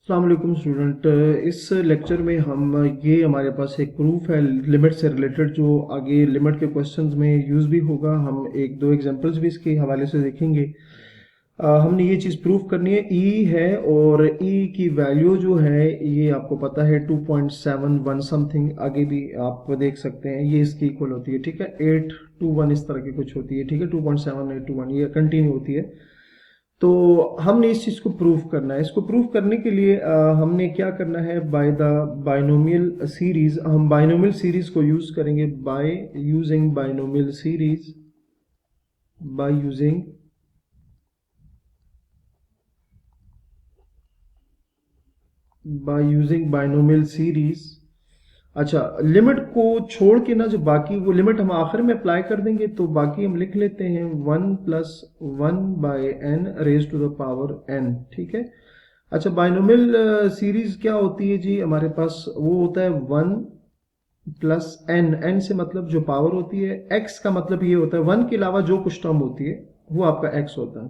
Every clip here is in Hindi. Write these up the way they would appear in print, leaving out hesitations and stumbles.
अस्सलाम वालेकुम स्टूडेंट। इस लेक्चर में हम ये हमारे पास एक प्रूफ है लिमिट से रिलेटेड जो आगे लिमिट के क्वेश्चंस में यूज़ भी होगा। हम एक दो एग्जांपल्स भी इसके हवाले से देखेंगे। हमने ये चीज़ प्रूफ करनी है। ई है और ई की वैल्यू जो है ये आपको पता है 2.71 समथिंग, आगे भी आप देख सकते हैं ये इसकी इक्वल होती है। ठीक है, 821 इस तरह की कुछ होती है। ठीक है, 2.7821 ये कंटिन्यू होती है। तो हमने इस चीज़ को प्रूव करना है। इसको प्रूव करने के लिए हमने क्या करना है, बाय द बाइनोमियल सीरीज, हम बाइनोमियल सीरीज को यूज करेंगे by using binomial series, by using binomial series. अच्छा, लिमिट को छोड़ के ना जो बाकी वो लिमिट हम आखिर में अप्लाई कर देंगे, तो बाकी हम लिख लेते हैं 1+1/n raise to the power n। ठीक है। अच्छा, बाइनोमियल सीरीज क्या होती है जी, हमारे पास वो होता है 1+n। n से मतलब जो पावर होती है, x का मतलब ये होता है 1 के अलावा जो कुछ टर्म होती है वो आपका x होता है।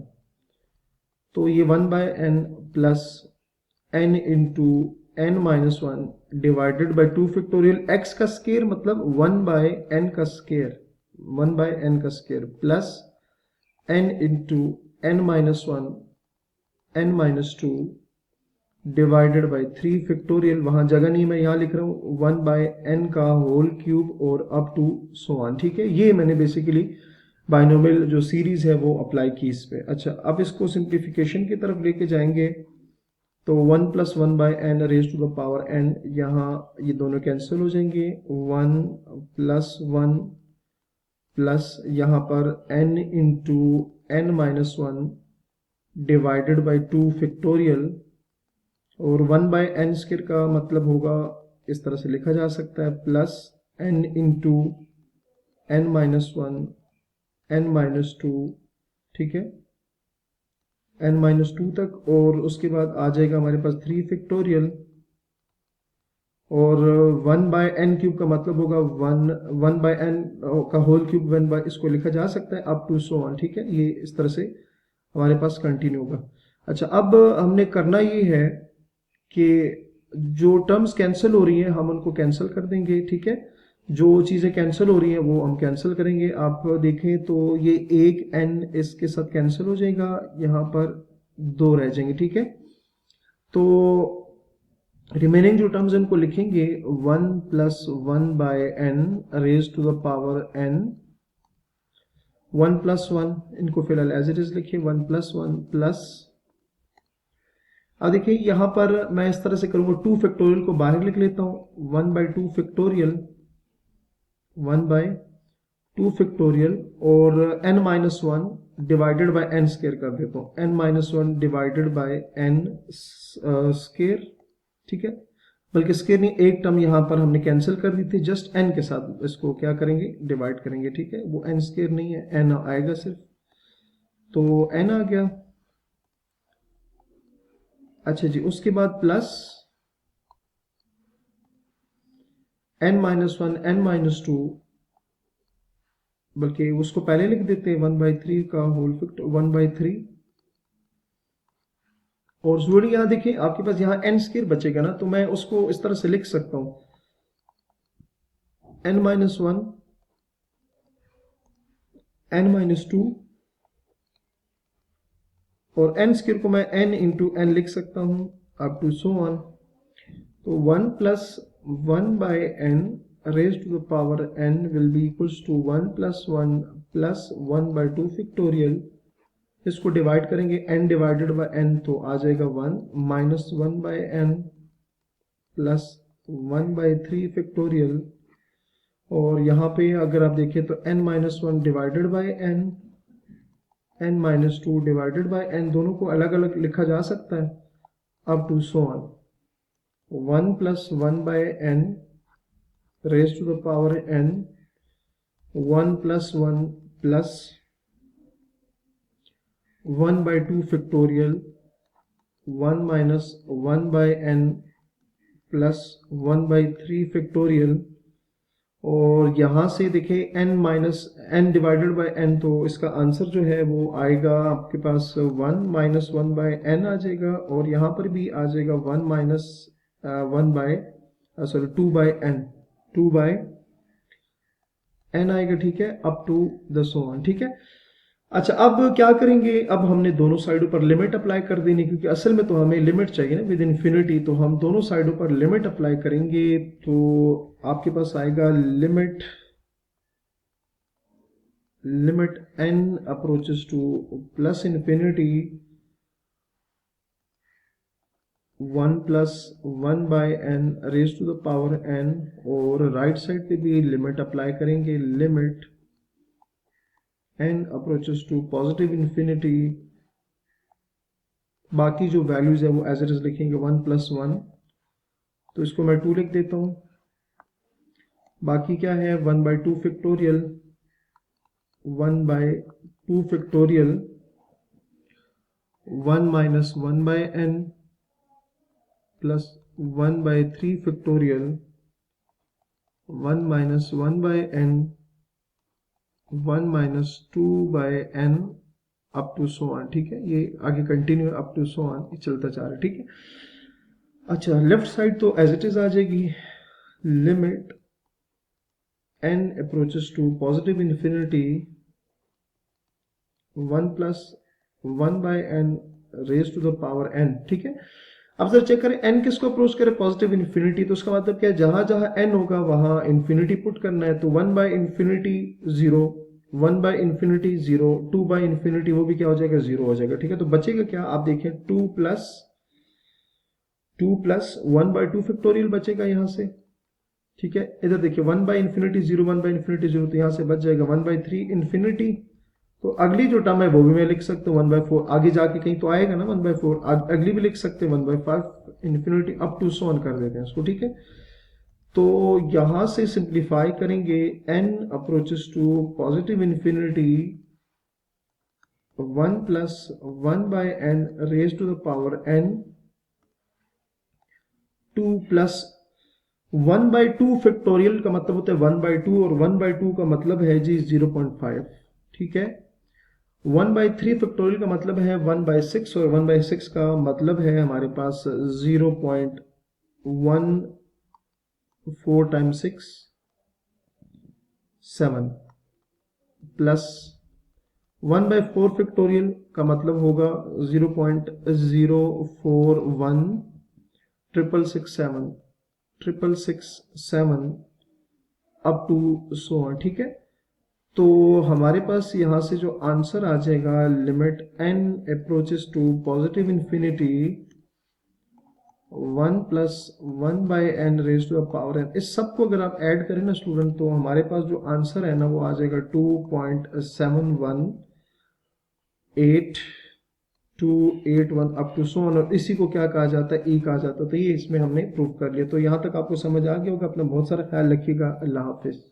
तो ये 1/n plus n into n-1 divided by 2 factorial x का स्केयर मतलब 1/n का स्केयर, 1/n का square plus n into n-1 n-2 divided by 3 factorial, वहां जगह नहीं, मैं यहाँ लिख रहा हूँ 1/n का होल क्यूब और अप टू सो ऑन। ठीक है, ये मैंने बेसिकली बाइनोमियल जो सीरीज है वो अप्लाई की इस पे। अच्छा, अब इसको सिंप्लीफिकेशन की तरफ लेके जाएंगे तो 1+1/n raise to the power n, यहाँ ये दोनों कैंसिल हो जाएंगे। 1+1 प्लस यहाँ पर n into n-1 divided by 2 factorial, और 1/n² का मतलब होगा, इस तरह से लिखा जा सकता है, plus n into n-1 n-2। ठीक है, n-2 तक, और उसके बाद आ जाएगा हमारे पास 3 फैक्टोरियल, और 1/n³ का मतलब होगा 1/n का होल क्यूब, 1 इसको लिखा जा सकता है अप टू सो ऑन। ठीक है, ये इस तरह से हमारे पास कंटिन्यू होगा। अच्छा, अब हमने करना ये है कि जो टर्म्स कैंसिल हो रही हैं हम उनको कैंसिल कर देंगे। ठीक है, जो चीज़ें कैंसिल हो रही हैं वो हम कैंसिल करेंगे। आप देखें तो ये एक n इसके साथ कैंसिल हो जाएगा, यहाँ पर 2 रह जाएंगे। ठीक है, तो रिमेनिंग जो टर्म्स इनको लिखेंगे 1+1/n raise to the power n। 1+1 इनको फिलहाल एज इट इज लिखिए, 1+1 प्लस, अब देखिए यहाँ पर मैं इस तरह से करूंगा, 2 फैक्टोरियल को बाहर लिख लेता हूँ, 1/2 फैक्टोरियल, 1/2 फैक्टोरियल, और n-1 divided by n square कर देता हूँ, n-1 divided by n square. ठीक है, बल्कि स्केयर नहीं, एक टर्म यहाँ पर हमने कैंसिल कर दी थी, जस्ट n के साथ इसको क्या करेंगे, डिवाइड करेंगे। ठीक है, वो n स्केयर नहीं है, n आएगा सिर्फ, तो n आ गया। अच्छा जी, उसके बाद प्लस n-1 n-2, बल्कि उसको पहले लिख देते हैं 1/3 का होल फैक्टर 1/3, और स्टूडेंट यहाँ देखिए आपके पास यहाँ n स्केयर बचेगा ना, तो मैं उसको इस तरह से लिख सकता हूँ, n-1 n-2, और n स्केयर को मैं n इंटू n लिख सकता हूँ अप टू सो ऑन। तो 1+1/n raised to the power n will be equals to 1+1 plus 1/2 factorial, इसको डिवाइड करेंगे n डिवाइडेड बाय n, तो आ जाएगा 1 माइनस 1/n प्लस 1/3 फैक्टोरियल, और यहाँ पे अगर आप देखें तो n-1 divided by n, n-2 divided by n, दोनों को अलग अलग लिखा जा सकता है up to so on. 1+1/n raised to the power n, 1+1 plus 1/2 factorial, 1 minus 1/n plus 1/3 factorial, और यहाँ से देखें n minus n divided by n, तो इसका आंसर जो है वो आएगा आपके पास 1 माइनस 1 बाय n आ जाएगा, और यहाँ पर भी आ जाएगा 1 minus 1 by sorry 2 by n, 2 by n आएगा, ठीक है, up to the so on, ठीक है। अच्छा, अब क्या करेंगे, अब हमने दोनों साइडों पर लिमिट अप्लाई कर देनी, क्योंकि असल में तो हमें लिमिट चाहिए ना विद इन्फिनिटी, तो हम दोनों साइडों पर लिमिट अप्लाई करेंगे। तो आपके पास आएगा limit n approaches to plus infinity 1 plus 1 by n raise to the power n, और राइट साइड पे भी लिमिट अप्लाई करेंगे, limit n approaches to positive infinity, बाकी जो वैल्यूज है वो एज इट इज लिखेंगे 1 प्लस 1, तो इसको मैं 2 लिख देता हूं। बाकी क्या है 1 by 2 factorial, 1 by 2 factorial 1 minus 1 by n plus 1 by 3 factorial 1 minus 1 by n 1 minus 2 by n up to so on, ठीक है, ये आगे continue up to so on चलता जा रहा है, ठीक है। अच्छा, लेफ्ट साइड तो एज इट इज आ जाएगी, limit n approaches to positive infinity 1 plus 1 by n raise to the power n, ठीक है। अब सर चेक करें n किसको अप्रोच करे, पॉजिटिव इन्फिनिटी, तो उसका मतलब क्या है, जहां जहां n होगा वहां इन्फिनिटी पुट करना है, तो 1 by infinity 0, 1 by infinity 0, 2 by infinity वो भी क्या हो जाएगा, 0 हो जाएगा, ठीक है। तो बचेगा क्या, आप देखें 2 प्लस 1 बाय 2 फैक्टोरियल बचेगा यहाँ से, ठीक है। इधर देखिए 1 बाय इन्फिनिटी 0, 1 बाय इन्फिनिटी 0, तो यहाँ से बच जाएगा 1 बाय 3 इन्फिनिटी, तो अगली जो टर्म है वो भी मैं लिख सकता हूँ 1 बाय 4, आगे जाके कहीं तो आएगा ना 1 बाय 4, अगली भी लिख सकते हैं 1 by 5 infinity up to so on कर देते हैं इसको, ठीक है। तो यहां से सिंप्लीफाई करेंगे n approaches to positive infinity 1 plus 1 by n raise to the power n 2 plus 1 by 2 factorial का मतलब होता है 1 बाय 2, और 1 बाय 2 का मतलब है जी 0.5, ठीक है। 1 बाय 3 फैक्टोरियल का मतलब है 1 बाय 6, और 1 बाय 6 का मतलब है हमारे पास 0.14 टाइम्स 6 7, प्लस 1 बाय 4 फैक्टोरियल का मतलब होगा 0.041 667 अप टू सो ऑन, ठीक है। तो हमारे पास यहाँ से जो आंसर आ जाएगा, limit n approaches to positive infinity 1 plus 1 by n raise to the power n, इस सब को अगर आप ऐड करें ना स्टूडेंट, तो हमारे पास जो आंसर है ना वो आ जाएगा 2.71881 अप टू सो ऑन, और इसी को क्या कहा जाता है, e कहा जाता है। तो ये इसमें हमने प्रूव कर लिया। तो यहाँ तक आपको समझ आ गया होगा। अपना बहुत सारा ख्याल रखिएगा। अल्लाह हाफिज।